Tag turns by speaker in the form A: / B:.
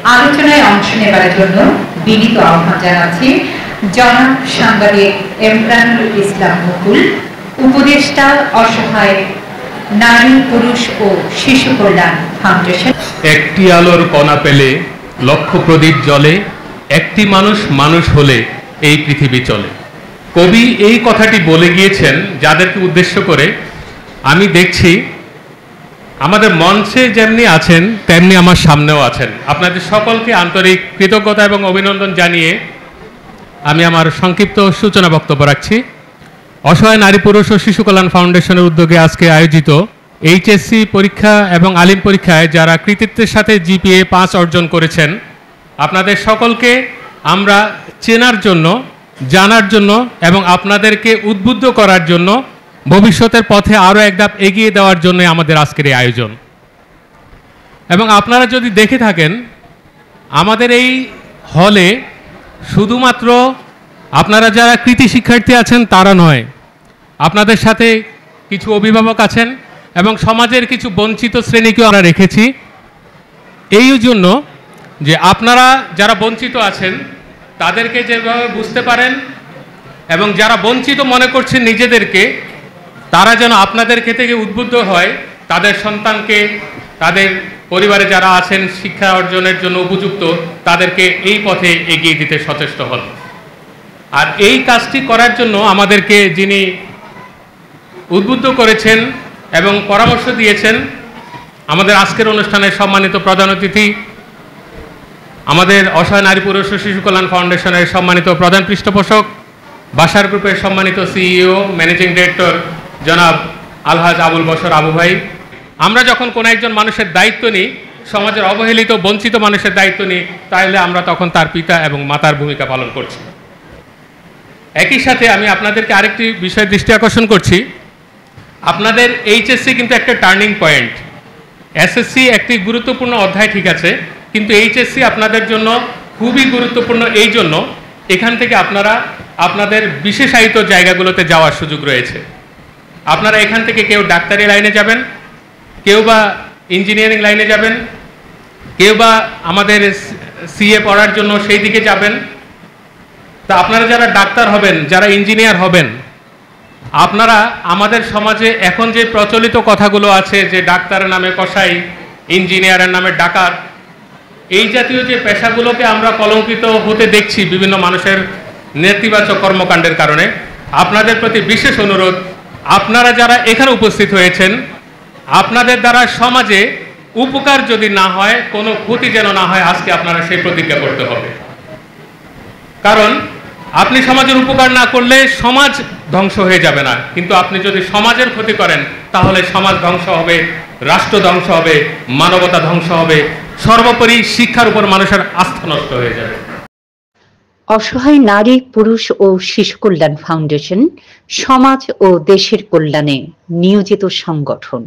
A: আলোচনায় অংশ নেবার জন্য বিনীত আহ্বান জানাচ্ছি জনাব সাংবাদিক ইমরানুল ইসলাম মুকুল, উপদেষ্টা অসহায় নারী পুরুষ ও শিশু কল্যাণ ফাউন্ডেশন।
B: একটি আলোর কণা পেলে লক্ষ প্রদীপ জ্বলে, একটি মানুষ মানুষ হলে এই পৃথিবী চলে। কবি এই কথাটি বলে গিয়েছেন, যাদেরকে উদ্দেশ্য করে আমি দেখছি আমাদের মঞ্চে যেমনি আছেন তেমনি আমার সামনেও আছেন। আপনাদের সকলকে আন্তরিক কৃতজ্ঞতা এবং অভিনন্দন জানিয়ে আমি আমার সংক্ষিপ্ত সূচনা বক্তব্য রাখছি। অসহায় নারী পুরুষ ও শিশু কল্যাণ ফাউন্ডেশনের উদ্যোগে আজকে আয়োজিত এইচএসসি পরীক্ষা এবং আলিম পরীক্ষায় যারা কৃতিত্বের সাথে জিপিএ 5 অর্জন করেছেন, আপনাদের সকলকে আমরা চেনার জন্য, জানার জন্য এবং আপনাদেরকে উদ্বুদ্ধ করার জন্য, ভবিষ্যতের পথে আরও এক ধাপ এগিয়ে দেওয়ার জন্য আমাদের আজকের এই আয়োজন। এবং আপনারা যদি দেখে থাকেন, আমাদের এই হলে শুধুমাত্র আপনারা যারা কৃতি শিক্ষার্থী আছেন তারা নয়, আপনাদের সাথে কিছু অভিভাবক আছেন এবং সমাজের কিছু বঞ্চিত শ্রেণীকেও আমরা রেখেছি। এই জন্য যে আপনারা যারা বঞ্চিত আছেন তাদেরকে যেভাবে বুঝতে পারেন এবং যারা বঞ্চিত মনে করছেন নিজেদেরকে, তারা যেন আপনাদের থেকে উদ্বুদ্ধ হয়, তাদের সন্তানকে, তাদের পরিবারে যারা আছেন শিক্ষা অর্জনের জন্য উপযুক্ত, তাদেরকে এই পথে এগিয়ে দিতে সচেষ্ট হন। আর এই কাজটি করার জন্য আমাদেরকে যিনি উদ্বুদ্ধ করেছেন এবং পরামর্শ দিয়েছেন, আমাদের আজকের অনুষ্ঠানের সম্মানিত প্রধান অতিথি, আমাদের অসহায় নারী পুরুষ ও শিশু কল্যাণ ফাউন্ডেশনের সম্মানিত প্রধান পৃষ্ঠপোষক, বাসার গ্রুপের সম্মানিত সিইও ম্যানেজিং ডিরেক্টর জনাব আলহাজ আবুল বশর আবু ভাই। আমরা যখন কোনো একজন মানুষের দায়িত্ব নিই, সমাজের অবহেলিত বঞ্চিত মানুষের দায়িত্ব নিই, তাহলে আমরা তখন তার পিতা এবং মাতার ভূমিকা পালন করছি। একই সাথে আমি আপনাদেরকে আরেকটি বিষয়ে দৃষ্টি আকর্ষণ করছি। আপনাদের এইচএসসি কিন্তু একটা টার্নিং পয়েন্ট। এসএসসি একটি গুরুত্বপূর্ণ অধ্যায়, ঠিক আছে, কিন্তু এইচএসসি আপনাদের জন্য খুবই গুরুত্বপূর্ণ। এই জন্য এখান থেকে আপনারা আপনাদের বিশেষায়িত জায়গাগুলোতে যাওয়ার সুযোগ রয়েছে। আপনারা এখান থেকে কেউ ডাক্তারি লাইনে যাবেন, কেউ বা ইঞ্জিনিয়ারিং লাইনে যাবেন, কেউ বা আমাদের সিএ পড়ার জন্য সেই দিকে যাবেন। তা আপনারা যারা ডাক্তার হবেন, যারা ইঞ্জিনিয়ার হবেন, আপনারা আমাদের সমাজে এখন যে প্রচলিত কথাগুলো আছে যে ডাক্তারের নামে কসাই, ইঞ্জিনিয়ারের নামে ডাকাত, এই জাতীয় যে পেশাগুলোকে আমরা কলঙ্কিত হতে দেখছি বিভিন্ন মানুষের নেতিবাচক কর্মকাণ্ডের কারণে, আপনাদের প্রতি বিশেষ অনুরোধ, আপনারা যারা এখানে উপস্থিত হয়েছেন, আপনাদের দ্বারা সমাজে উপকার যদি না হয়, কোনো ক্ষতি যেন না হয়, আজকে আপনারা সেই প্রতিজ্ঞা করতে হবে। কারণ আপনি সমাজের উপকার না করলে সমাজ ধ্বংস হয়ে যাবে না, কিন্তু আপনি যদি সমাজের ক্ষতি করেন তাহলে সমাজ ধ্বংস হবে, রাষ্ট্র ধ্বংস হবে, মানবতা ধ্বংস হবে, সর্বোপরি শিক্ষার উপর মানুষের আস্থা নষ্ট হয়ে যাবে।
C: অসহায় নারী পুরুষ ও শিশু কল্যাণ ফাউন্ডেশন সমাজ ও দেশের কল্যাণে নিয়োজিত সংগঠন।